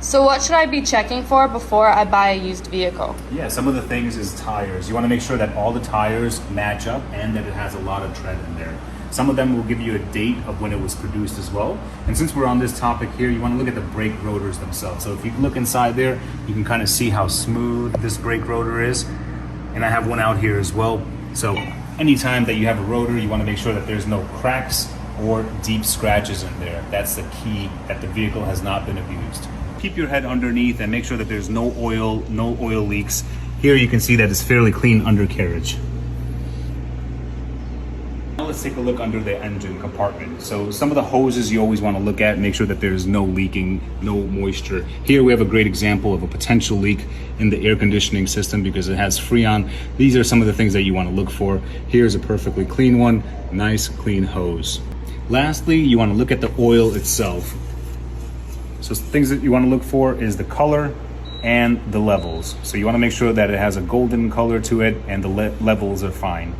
So what should I be checking for before I buy a used vehicle? Yeah, some of the things is tires. You want to make sure that all the tires match up and that it has a lot of tread in there. Some of them will give you a date of when it was produced as well. And since we're on this topic here, you want to look at the brake rotors themselves. So if you look inside there, you can kind of see how smooth this brake rotor is. And I have one out here as well. So anytime that you have a rotor, you want to make sure that there's no cracks or deep scratches in there. That's the key, that the vehicle has not been abused. Keep your head underneath and make sure that there's no oil leaks. Here you can see that it's fairly clean undercarriage. Now let's take a look under the engine compartment. So some of the hoses you always want to look at, make sure that there's no leaking, no moisture. Here we have a great example of a potential leak in the air conditioning system because it has Freon. These are some of the things that you want to look for. Here's a perfectly clean one, nice clean hose. Lastly, you want to look at the oil itself. So things that you want to look for is the color and the levels. So you want to make sure that it has a golden color to it and the levels are fine.